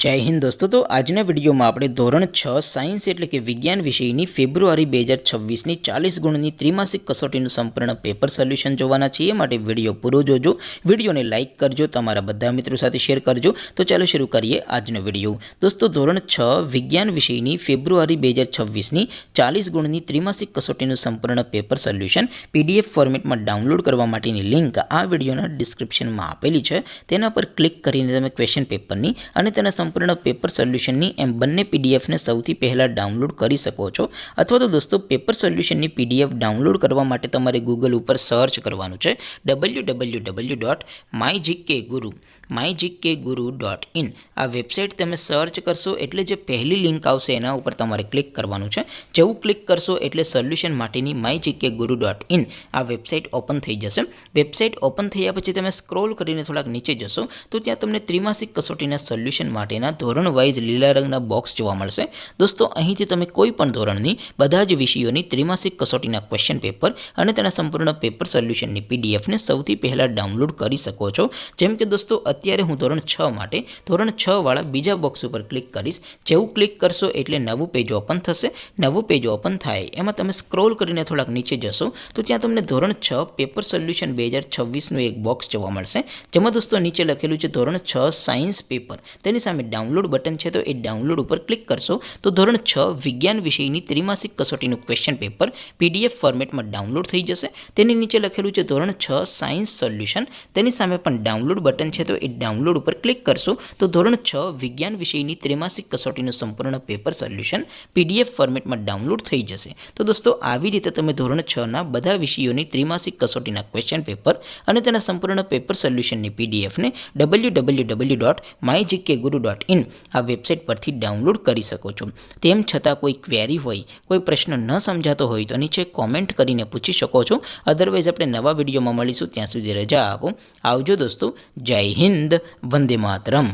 જય હિન્દ દોસ્તો, તો આજના વિડીયોમાં આપણે ધોરણ 6 સાયન્સ એટલે કે વિજ્ઞાન વિષયની ફેબ્રુઆરી 2026ની 40 ગુણની ત્રિમાસિક કસોટીનું સંપૂર્ણ પેપર સોલ્યુશન જોવાના છીએ। માટે વિડીયો પૂરો જોજો, વિડીયોને લાઇક કરજો, તમારા બધા મિત્રો સાથે શેર કરજો। તો ચાલો શરૂ કરીએ આજનો વિડીયો। દોસ્તો, ધોરણ 6 વિજ્ઞાન વિષયની ફેબ્રુઆરી 2026ની 40 ગુણની ત્રિમાસિક કસોટીનું સંપૂર્ણ પેપર સોલ્યુશન PDF ફોર્મેટમાં ડાઉનલોડ કરવા માટેની લિંક આ વિડીયોના ડિસ્ક્રિપ્શનમાં આપેલી છે। તેના પર ક્લિક કરીને તમે ક્વેશ્ચન પેપરની અને તેના સંપૂર્ણ પેપર સોલ્યુશનની એમ બંને પીડીએફને સૌથી પહેલાં ડાઉનલોડ કરી શકો છો। અથવા તો દોસ્તો, પેપર સોલ્યુશનની PDF ડાઉનલોડ કરવા માટે તમારે ગૂગલ ઉપર સર્ચ કરવાનું છે www.mygkguru.in। આ વેબસાઇટ તમે સર્ચ કરશો એટલે જે પહેલી લિંક આવશે એના ઉપર તમારે ક્લિક કરવાનું છે। જેવું ક્લિક કરશો એટલે સોલ્યુશન માટેની mygkguru.in આ વેબસાઇટ ઓપન થઈ જશે। વેબસાઇટ ઓપન થયા પછી તમે સ્ક્રોલ કરીને થોડાક નીચે જશો તો ત્યાં તમને ત્રિમાસિક કસોટીના સોલ્યુશન માટેના ધોરણ વાઇઝ લીલા રંગના બોક્સ જોવા મળશે। દોસ્તો, અહીંથી તમે કોઈ પણ ધોરણની બધા જ વિષયોની ત્રિમાસિક કસોટીના ક્વેશ્ચન પેપર અને તેના સંપૂર્ણ પેપર સોલ્યુશનની પીડીએફને સૌથી પહેલાં ડાઉનલોડ કરી શકો છો। જેમ કે દોસ્તો, અત્યારે હું ધોરણ 6 માટે ધોરણ 6 વાળા બીજા બોક્સ ઉપર ક્લિક કરીશ। જેવું ક્લિક કરશો એટલે નવું પેજ ઓપન થશે। નવું પેજ ઓપન થાય એમાં તમે સ્ક્રોલ કરીને થોડાક નીચે જશો તો ત્યાં તમને ધોરણ 6 પેપર સોલ્યુશન 2026નું એક બોક્સ જોવા મળશે। જેમાં દોસ્તો નીચે લખેલું છે ધોરણ 6 સાયન્સ પેપર, તેની સામે ડાઉનલોડ બટન છે, તો એ ડાઉનલોડ ઉપર ક્લિક કરશો તો ધોરણ 6 વિજ્ઞાન વિષયની ત્રિમાસિક કસોટીનું ક્વેશ્ચન પેપર PDF ફોર્મેટમાં ડાઉનલોડ થઈ જશે। તેની નીચે લખેલું છે ધોરણ 6 સાયન્સ સોલ્યુશન, તેની સામે પણ ડાઉનલોડ બટન છે, તો એ ડાઉનલોડ ઉપર ક્લિક કરશો તો ધોરણ 6 વિજ્ઞાન વિષયની ત્રિમાસિક કસોટીનું સંપૂર્ણ પેપર સોલ્યુશન PDF ફોર્મેટમાં ડાઉનલોડ થઈ જશે। તો દોસ્તો, આવી રીતે તમે ધોરણ 6ના બધા વિષયોની ત્રિમાસિક કસોટીના ક્વેશ્ચન પેપર અને તેના સંપૂર્ણ પેપર સોલ્યુશનની પીડીએફને www.mygkguru.in આ વેબસાઇટ પરથી ડાઉનલોડ કરી શકો છો। તેમ છતાં કોઈ ક્વેરી હોય, કોઈ પ્રશ્ન ન સમજાતો હોય તો નીચે કોમેન્ટ કરીને પૂછી શકો છો। અધરવાઇઝ આપણે નવા વિડીયોમાં મળીશું, ત્યાં સુધી રજા આપો। આવજો દોસ્તો, જય હિન્દ, વંદે માતરમ।